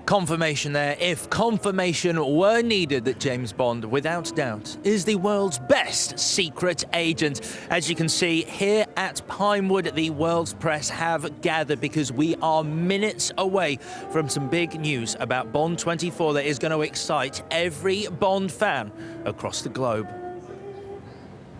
Confirmation there, if confirmation were needed, that James Bond, without doubt, is the world's best secret agent. As you can see here at Pinewood, the world's press have gathered because we are minutes away from some big news about Bond 24 that is going to excite every Bond fan across the globe.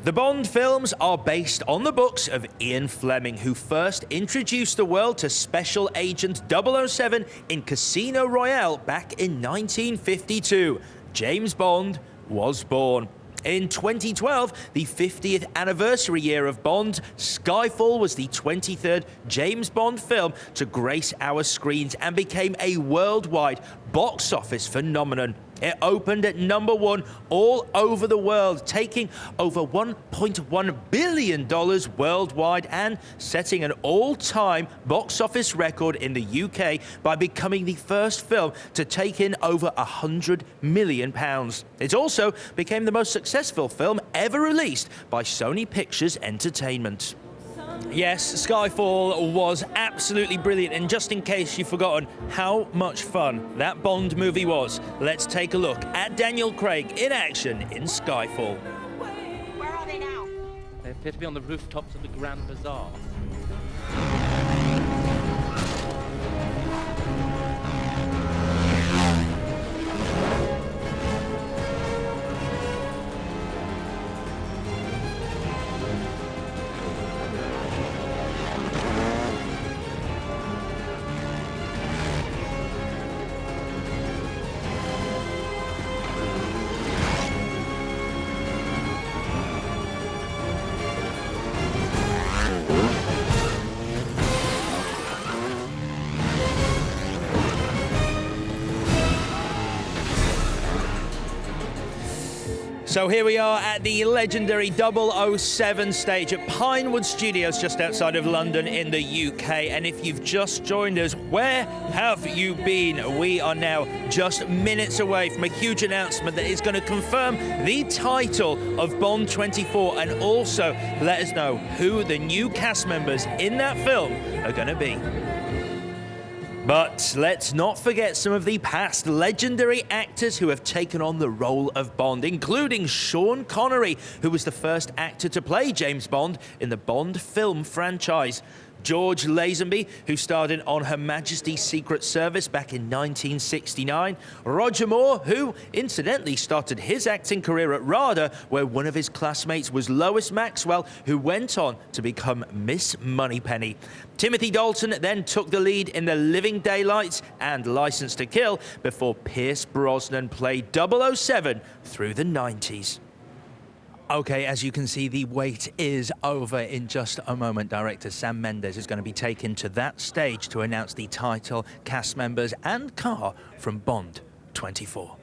The Bond films are based on the books of Ian Fleming, who first introduced the world to Special Agent 007 in Casino Royale back in 1952. James Bond was born. In 2012, the 50th anniversary year of Bond, Skyfall was the 23rd James Bond film to grace our screens and became a worldwide box office phenomenon. It opened at #1 all over the world, taking over $1.1 billion worldwide and setting an all-time box office record in the UK by becoming the first film to take in over £100 million. It also became the most successful film ever released by Sony Pictures Entertainment. Yes, Skyfall was absolutely brilliant, and just in case you've forgotten how much fun that Bond movie was, let's take a look at Daniel Craig in action in Skyfall. Where are they now? They appear to be on the rooftops of the Grand Bazaar. So here we are at the legendary 007 stage at Pinewood Studios just outside of London in the UK. And if you've just joined us, where have you been? We are now just minutes away from a huge announcement that is going to confirm the title of Bond 24 and also let us know who the new cast members in that film are going to be. But let's not forget some of the past legendary actors who have taken on the role of Bond, including Sean Connery, who was the first actor to play James Bond in the Bond film franchise. George Lazenby, who starred in On Her Majesty's Secret Service back in 1969. Roger Moore, who incidentally started his acting career at RADA, where one of his classmates was Lois Maxwell, who went on to become Miss Moneypenny. Timothy Dalton then took the lead in The Living Daylights and License to Kill before Pierce Brosnan played 007 through the 90s. Okay, as you can see, the wait is over. In just a moment, director Sam Mendes is going to be taken to that stage to announce the title, cast members and car from Bond 24.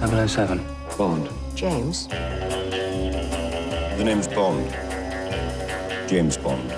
.007. Bond. James? The name's Bond. James Bond.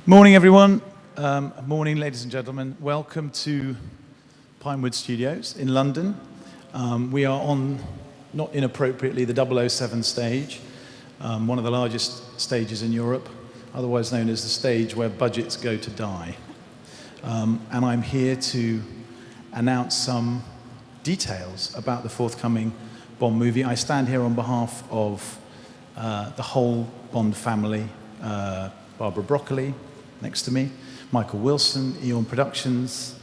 Morning, everyone. Morning, ladies and gentlemen. Welcome to Pinewood Studios in London. We are on, not inappropriately, the 007 stage, one of the largest stages in Europe, otherwise known as the stage where budgets go to die. And I'm here to announce some details about the forthcoming Bond movie. I stand here on behalf of the whole Bond family, Barbara Broccoli, next to me, Michael Wilson, Eon Productions,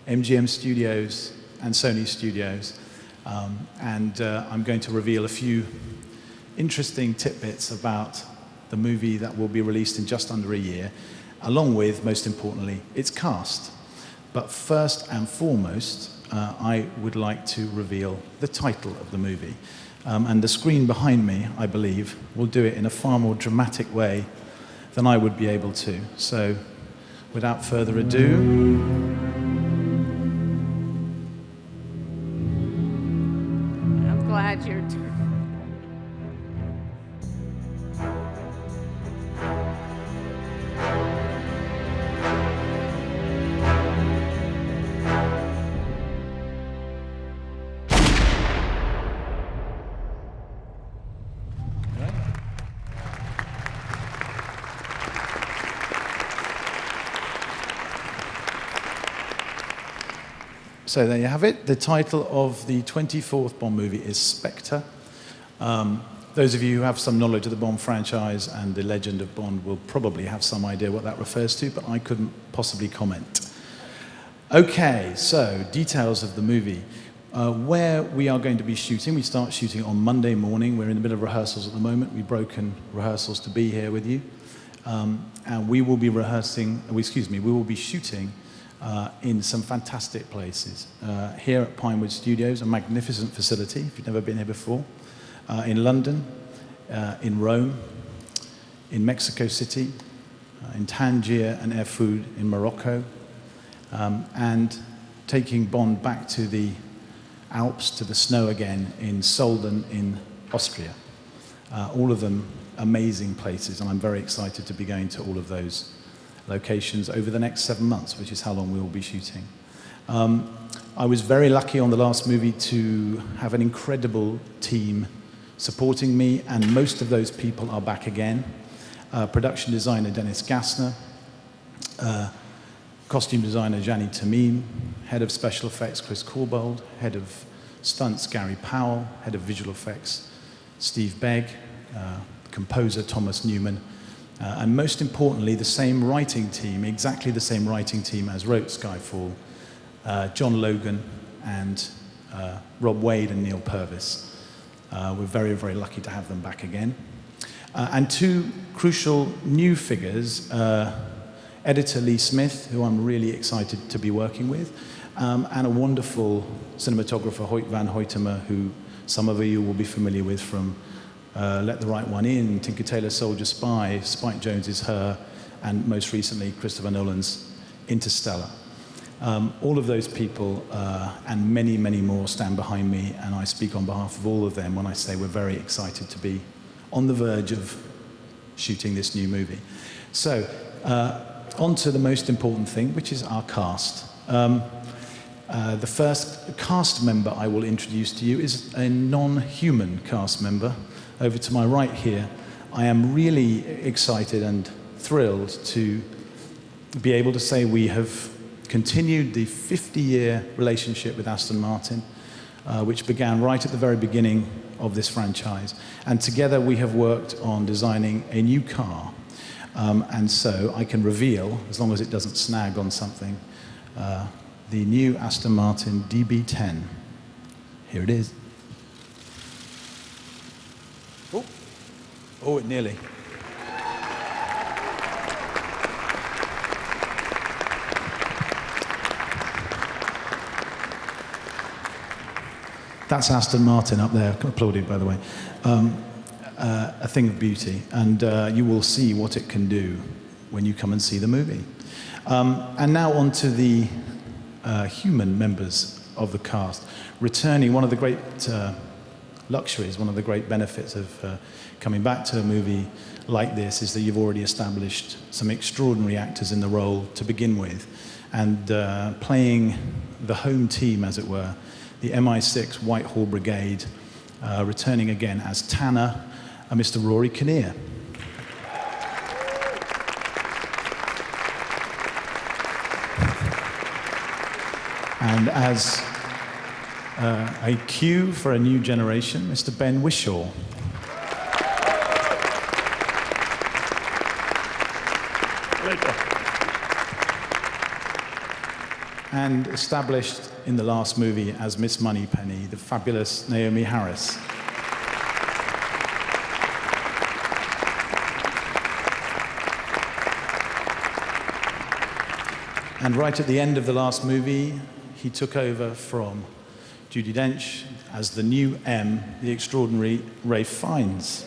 MGM Studios, and Sony Studios. I'm going to reveal a few interesting tidbits about the movie that will be released in just under a year, along with, most importantly, its cast. But first and foremost, I would like to reveal the title of the movie. And the screen behind me, I believe, will do it in a far more dramatic way than I would be able to. So, without further ado, I'm glad you're... So there you have it. The title of the 24th Bond movie is Spectre. Those of you who have some knowledge of the Bond franchise and the legend of Bond will probably have some idea what that refers to, but I couldn't possibly comment. Okay, so details of the movie. Where we are going to be shooting, we start shooting on Monday morning. We're in the middle of rehearsals at the moment. We've broken rehearsals to be here with you. And we will be we will be shooting in some fantastic places. Here at Pinewood Studios, a magnificent facility, if you've never been here before, in London, in Rome, in Mexico City, in Tangier and Erfoud in Morocco, and taking Bond back to the Alps, to the snow again, in Sölden in Austria. All of them amazing places, and I'm very excited to be going to all of those locations over the next 7 months, which is how long we will be shooting. I was very lucky on the last movie to have an incredible team supporting me, and most of those people are back again. Production designer Dennis Gassner, costume designer Gianni Tamim, head of special effects Chris Corbold, head of stunts Gary Powell, head of visual effects Steve Begg, composer Thomas Newman, and most importantly, the same writing team, exactly the same writing team as wrote Skyfall, John Logan and Rob Wade and Neil Purvis. We're very, very lucky to have them back again. And two crucial new figures, editor Lee Smith, who I'm really excited to be working with, and a wonderful cinematographer, Hoyt van Hoytema, who some of you will be familiar with from Let the Right One In, Tinker Tailor Soldier Spy, Spike Jonze's Her, and most recently Christopher Nolan's Interstellar. All of those people and many, many more stand behind me, and I speak on behalf of all of them when I say we're very excited to be on the verge of shooting this new movie. So, on to the most important thing, which is our cast. The first cast member I will introduce to you is a non-human cast member. Over to my right here, I am really excited and thrilled to be able to say we have continued the 50-year relationship with Aston Martin, which began right at the very beginning of this franchise. And together we have worked on designing a new car. And so I can reveal, as long as it doesn't snag on something, the new Aston Martin DB10. Here it is. Oh, it nearly. That's Aston Martin up there, applauded by the way. A thing of beauty, and you will see what it can do when you come and see the movie. And now on to the human members of the cast. Returning, one of the great luxuries. One of the great benefits of coming back to a movie like this is that you've already established some extraordinary actors in the role to begin with, and playing the home team, as it were, the MI6 Whitehall Brigade, returning again as Tanner, Mr. Rory Kinnear. And as a cue for a new generation, Mr. Ben Whishaw. And established in the last movie as Miss Moneypenny, the fabulous Naomie Harris. And right at the end of the last movie, he took over from Judi Dench as the new M, the extraordinary Ralph Fiennes.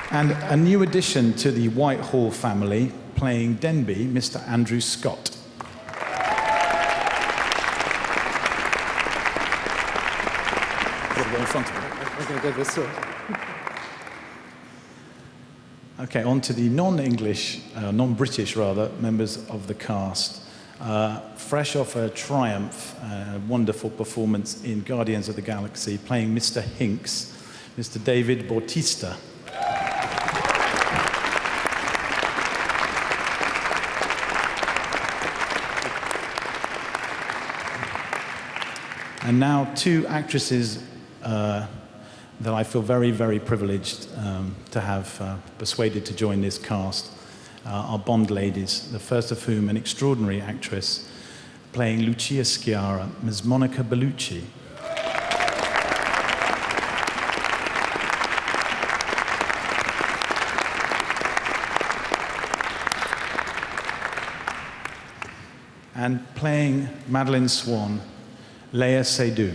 And a new addition to the Whitehall family, playing Denby, Mr. Andrew Scott. In front of me. I'm going to go this way. Okay, on to the non-English, non-British rather, members of the cast. Fresh off a triumph, wonderful performance in Guardians of the Galaxy, playing Mr. Hinks, Mr. David Bautista. And now two actresses that I feel very, very privileged to have persuaded to join this cast are Bond ladies, the first of whom an extraordinary actress playing Lucia Sciarra, Ms. Monica Bellucci. And playing Madeleine Swan, Leia Seydoux.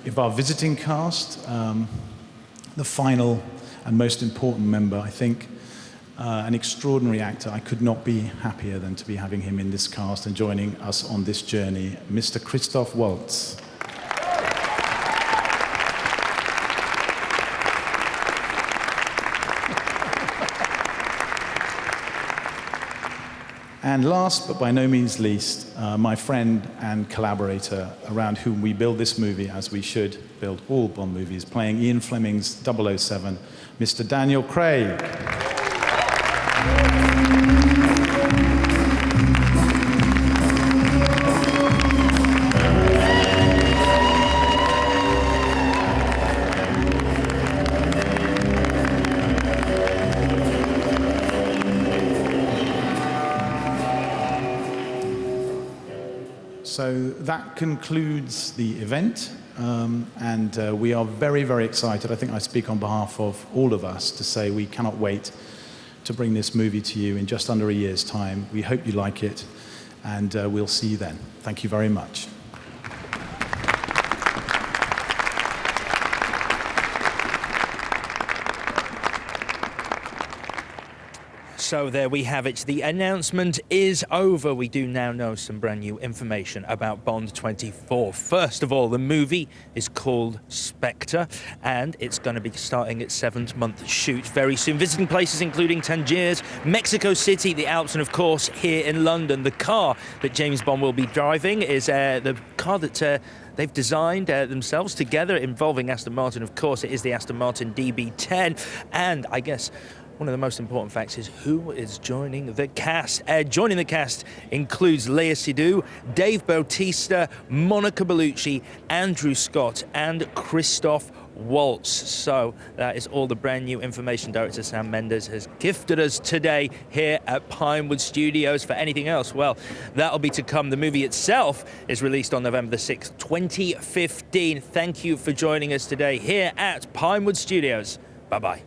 If our visiting cast, the final and most important member, I think, an extraordinary actor. I could not be happier than to be having him in this cast and joining us on this journey, Mr. Christoph Waltz. And last, but by no means least, my friend and collaborator around whom we build this movie, as we should build all Bond movies, playing Ian Fleming's 007, Mr. Daniel Craig. So that concludes the event, and we are very, very excited. I think I speak on behalf of all of us to say we cannot wait to bring this movie to you in just under a year's time. We hope you like it, and we'll see you then. Thank you very much. So there we have it. The announcement is over. We do now know some brand new information about Bond 24. First of all, the movie is called Spectre, and it's going to be starting its 7th-month shoot very soon. Visiting places including Tangiers, Mexico City, the Alps, and of course here in London. The car that James Bond will be driving is the car that they've designed themselves together, involving Aston Martin. Of course, it is the Aston Martin DB10, and I guess one of the most important facts is who is joining the cast. Joining the cast includes Leia Seydoux, Dave Bautista, Monica Bellucci, Andrew Scott, and Christoph Waltz. So that is all the brand new information Director Sam Mendes has gifted us today here at Pinewood Studios. For anything else, well, that'll be to come. The movie itself is released on November the 6th, 2015. Thank you for joining us today here at Pinewood Studios. Bye-bye.